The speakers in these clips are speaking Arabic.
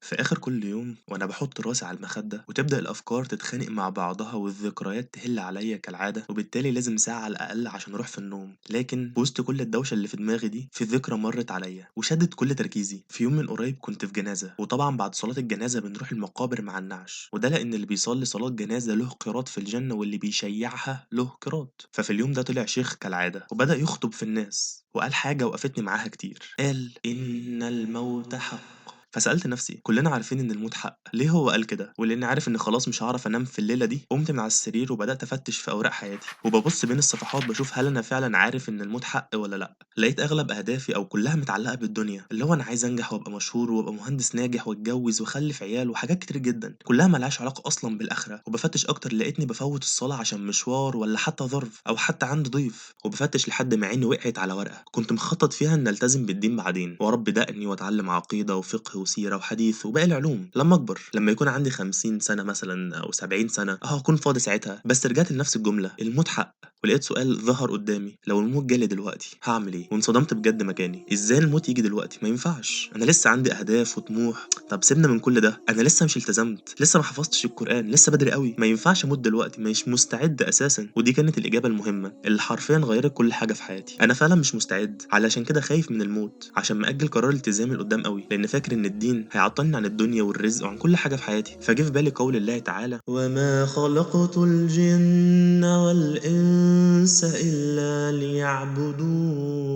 في آخر كل يوم وأنا بحط راسي على المخدة وتبدأ الأفكار تتخانق مع بعضها والذكريات تهل عليا كالعادة، وبالتالي لازم ساعة على الأقل عشان أروح في النوم. لكن في وسط كل الدوشة اللي في دماغي دي في ذكرى مرت عليا وشدت كل تركيزي. في يوم من قريب كنت في جنازة، وطبعا بعد صلاة الجنازة بنروح المقابر مع النعش، وده لأن اللي بيصلي صلاة جنازة له قيراط في الجنة واللي بيشيعها له قيراط. ففي اليوم ده طلع شيخ كالعادة وبدأ يخطب في الناس وقال حاجة وقفتني معاها كتير. قال إن الموت حق. فسألت نفسي، كلنا عارفين إن الموت حق، ليه هو قال كده؟ ولأني عارف إن خلاص مش هعرف أنام في الليلة دي، قمت من على السرير وبدأت أفتش في أوراق حياتي وببص بين الصفحات بشوف هل أنا فعلا عارف إن الموت حق ولا لأ. لقيت أغلب أهدافي أو كلها متعلقة بالدنيا، اللي هو أنا عايز أنجح وأبقى مشهور وأبقى مهندس ناجح وأتجوز وأخلف عيال وحاجات كتير جدا كلها ملهاش علاقة أصلا بالآخرة. وبفتش أكتر لقيتني بفوت الصلاة عشان مشوار ولا حتى ظرف أو حتى عندي ضيف، وبفتش لحد ما عيني وقعت على ورقة كنت مخطط فيها إن ألتزم بالدين بعدين وأربي دقني وأتعلم عقيدة وفقه وسيرة وحديث وباقي العلوم لما أكبر، لما يكون عندي 50 سنة مثلا أو 70 سنة هكون فاضي ساعتها. بس رجعت لنفس الجملة، الموت حق. ولقيت سؤال ظهر قدامي، لو الموت جالي دلوقتي هعمل ايه؟ وانصدمت بجد مكاني، ازاي الموت يجي دلوقتي؟ ما ينفعش، انا لسه عندي اهداف وطموح. طب سيبنا من كل ده، انا لسه مش التزمت، لسه ما حفظتش القرآن، لسه بدري قوي، ما ينفعش اموت دلوقتي، مش مستعد اساسا. ودي كانت الاجابة المهمة اللي حرفيا غيرت كل حاجة في حياتي. انا فعلا مش مستعد، علشان كده خايف من الموت، عشان مأجل قرار التزامي لقدام قوي، لان فاكر ان الدين هيعطلني عن الدنيا والرزق وعن كل حاجة في حياتي. فجه في بالي قول الله تعالى: وما خلقت الجن والإنس إلا ليعبدون.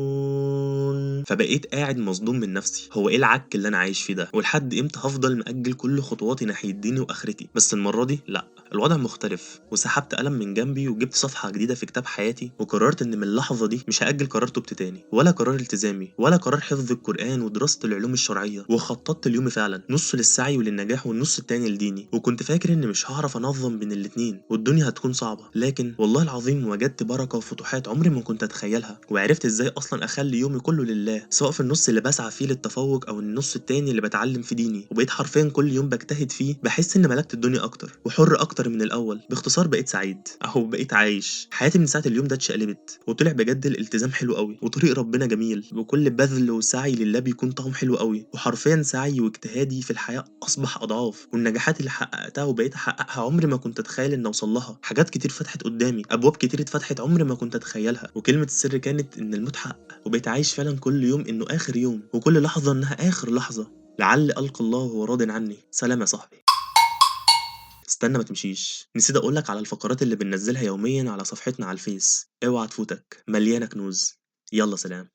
فبقيت قاعد مصدوم من نفسي، هو ايه العك اللي انا عايش فيه ده؟ ولحد امتى هفضل مأجل كل خطواتي ناحية ديني واخرتي؟ بس المرة دي لا، الوضع مختلف. وسحبت قلم من جنبي وجبت صفحة جديدة في كتاب حياتي، وقررت ان من اللحظة دي مش هأجل قرار توبتي تاني، ولا قرار التزامي، ولا قرار حفظ القرآن ودراسة العلوم الشرعية. وخططت اليوم فعلا نص للسعي وللنجاح والنص التاني لديني، وكنت فاكر ان مش هعرف انظم بين الاتنين والدنيا هتكون صعبة. لكن والله العظيم وجدت بركة وفتوحات عمري ما كنت اتخيلها، وعرفت ازاي اصلا اخلي يومي كله لله، سواء في النص اللي بسعى فيه للتفوق او النص التاني اللي بتعلم في ديني. وبقيت حرفيا كل يوم بجتهد فيه بحس ان ملكت الدنيا اكتر وحر اكتر من الاول. باختصار بقيت سعيد، اهو بقيت عايش حياتي من ساعة اليوم ده اتشقلبت. وطلع بجد الالتزام حلو قوي وطريق ربنا جميل، وكل بذل وسعي لله بيكون طعم حلو قوي. وحرفيا سعي واجتهادي في الحياة اصبح اضعاف، والنجاحات اللي حققتها وبقيت احققها عمري ما كنت اتخيل ان اوصل لها. حاجات كتير فتحت قدامي، ابواب كتير اتفتحت عمري ما كنت اتخيلها. وكلمة السر كانت ان الموت حق، وبقيت عايش فعلا كل يوم انه اخر يوم، وكل لحظة انها اخر لحظة. لعل القى الله وهو راض عني. سلام يا صاحبي. استنى ما تمشيش، نسيت اقولك على الفقرات اللي بننزلها يوميا على صفحتنا على الفيس، اوعى تفوتك، مليانة كنوز. يلا سلام.